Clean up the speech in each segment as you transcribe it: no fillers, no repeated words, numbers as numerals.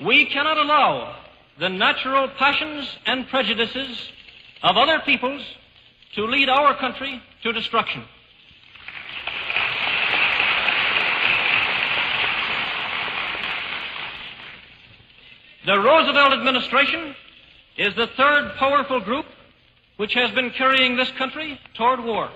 We cannot allow the natural passions and prejudices of other peoples to lead our country to destruction. The Roosevelt administration is the third powerful group which has been carrying this country toward war.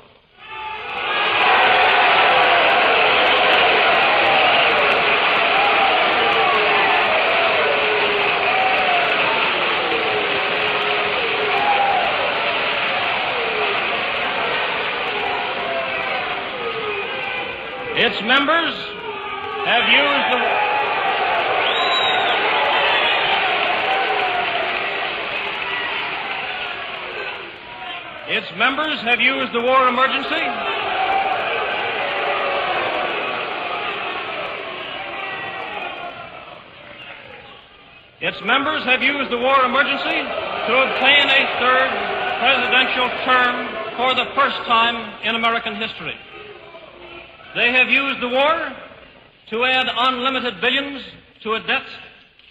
Its members have used the war emergency to obtain a third presidential term for the first time in American history. They have used the war to add unlimited billions to a debt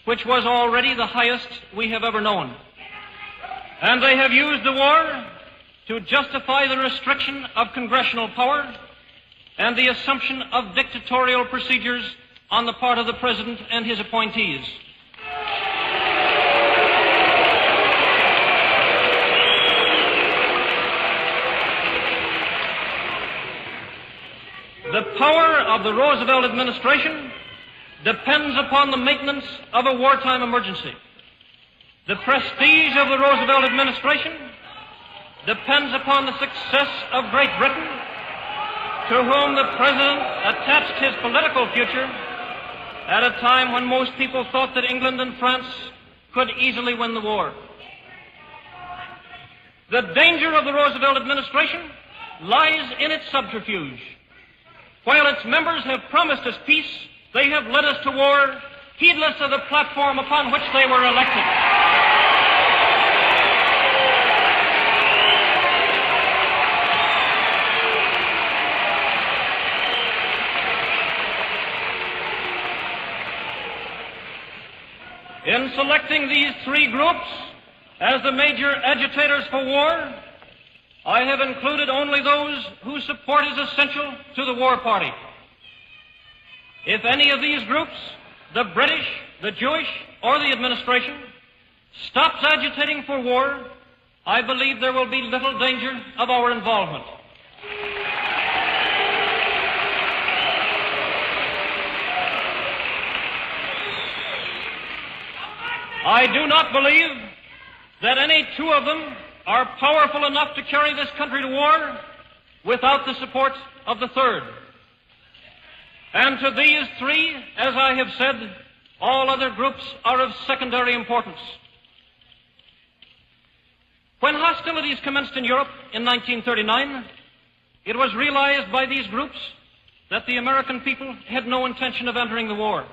which was already the highest we have ever known. And they have used the war to justify the restriction of congressional power and the assumption of dictatorial procedures on the part of the President and his appointees. The power of the Roosevelt administration depends upon the maintenance of a wartime emergency. The prestige of the Roosevelt administration depends upon the success of Great Britain, to whom the President attached his political future at a time when most people thought that England and France could easily win the war. The danger of the Roosevelt administration lies in its subterfuge. While its members have promised us peace, they have led us to war, heedless of the platform upon which they were elected. In selecting these three groups as the major agitators for war, I have included only those whose support is essential to the war party. If any of these groups, the British, the Jewish, or the administration, stops agitating for war, I believe there will be little danger of our involvement. I do not believe that any two of them are powerful enough to carry this country to war without the support of the third. And to these three, as I have said, all other groups are of secondary importance. When hostilities commenced in Europe in 1939, it was realized by these groups that the American people had no intention of entering the war.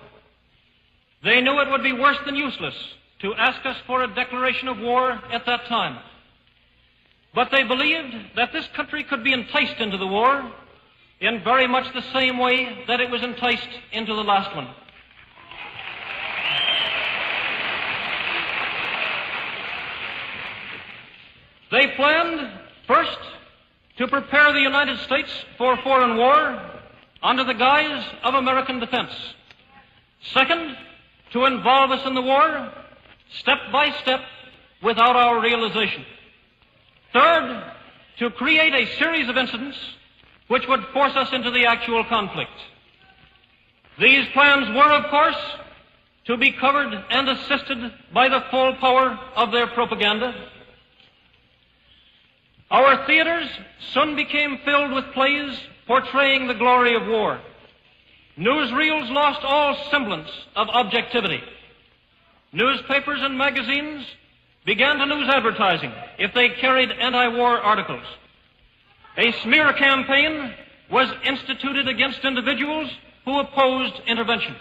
They knew it would be worse than useless to ask us for a declaration of war at that time. But they believed that this country could be enticed into the war in very much the same way that it was enticed into the last one. They planned, first, to prepare the United States for foreign war under the guise of American defense. Second, to involve us in the war step by step without our realization. Third, to create a series of incidents which would force us into the actual conflict. These plans were, of course, to be covered and assisted by the full power of their propaganda. Our theaters soon became filled with plays portraying the glory of war. Newsreels lost all semblance of objectivity. Newspapers and magazines began to lose advertising if they carried anti-war articles. A smear campaign was instituted against individuals who opposed intervention.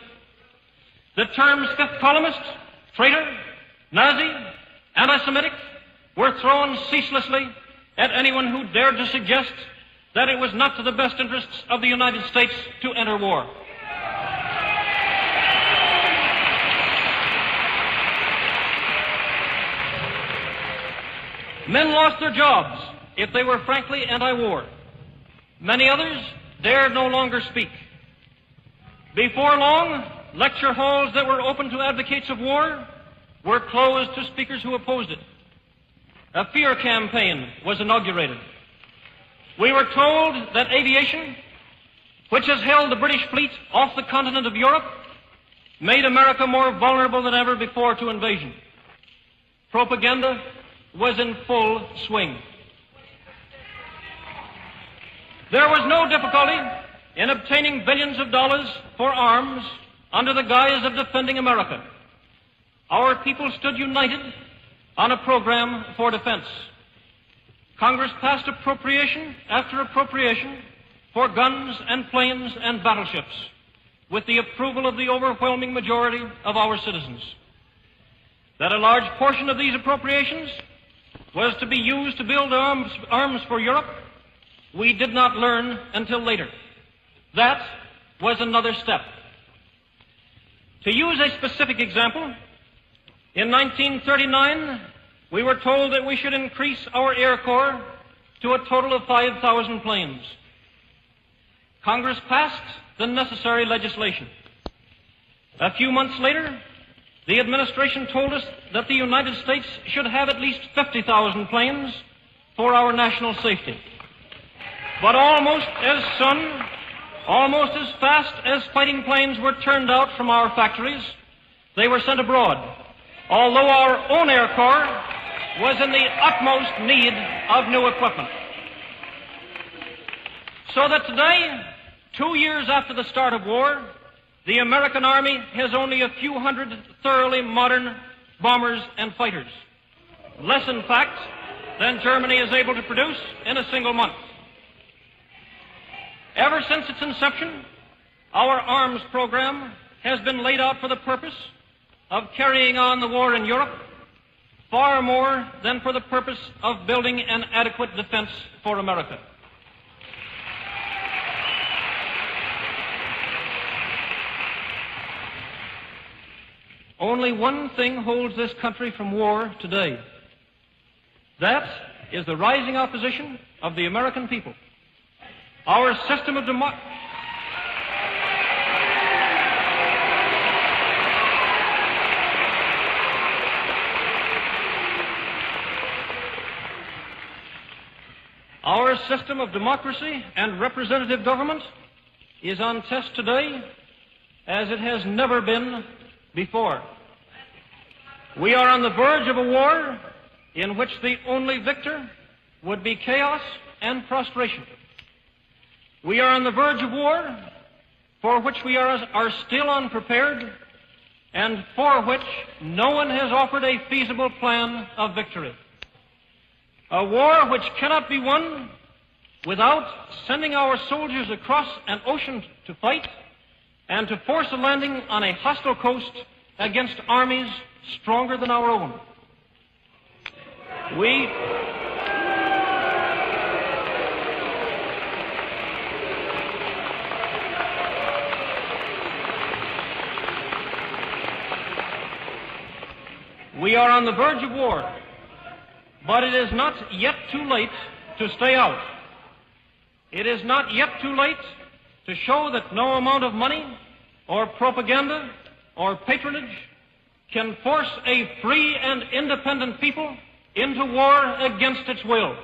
The terms fifth columnist, traitor, Nazi, anti-Semitic were thrown ceaselessly at anyone who dared to suggest that it was not to the best interests of the United States to enter war. Men lost their jobs if they were frankly anti-war. Many others dared no longer speak. Before long, lecture halls that were open to advocates of war were closed to speakers who opposed it. A fear campaign was inaugurated. We were told that aviation, which has held the British fleet off the continent of Europe, made America more vulnerable than ever before to invasion. Propaganda was in full swing. There was no difficulty in obtaining billions of dollars for arms under the guise of defending America. Our people stood united on a program for defense. Congress passed appropriation after appropriation for guns and planes and battleships with the approval of the overwhelming majority of our citizens. That a large portion of these appropriations was to be used to build arms for Europe, we did not learn until later. That was another step. To use a specific example, in 1939, we were told that we should increase our Air Corps to a total of 5,000 planes. Congress passed the necessary legislation. A few months later, the administration told us that the United States should have at least 50,000 planes for our national safety. But almost as soon, almost as fast as fighting planes were turned out from our factories, they were sent abroad, although our own Air Corps was in the utmost need of new equipment. So that today, 2 years after the start of war, the American Army has only a few hundred thoroughly modern bombers and fighters. Less, in fact, than Germany is able to produce in a single month. Ever since its inception, our arms program has been laid out for the purpose of carrying on the war in Europe, far more than for the purpose of building an adequate defense for America. Only one thing holds this country from war today. That is the rising opposition of the American people. Our system of democracy. Our system of democracy and representative government is on test today as it has never been before. We are on the verge of a war in which the only victor would be chaos and prostration. We are on the verge of war for which we are still unprepared and for which no one has offered a feasible plan of victory. A war which cannot be won without sending our soldiers across an ocean to fight and to force a landing on a hostile coast against armies stronger than our own. We are on the verge of war, but it is not yet too late to stay out. It is not yet too late to show that no amount of money or propaganda or patronage can force a free and independent people into war against its will.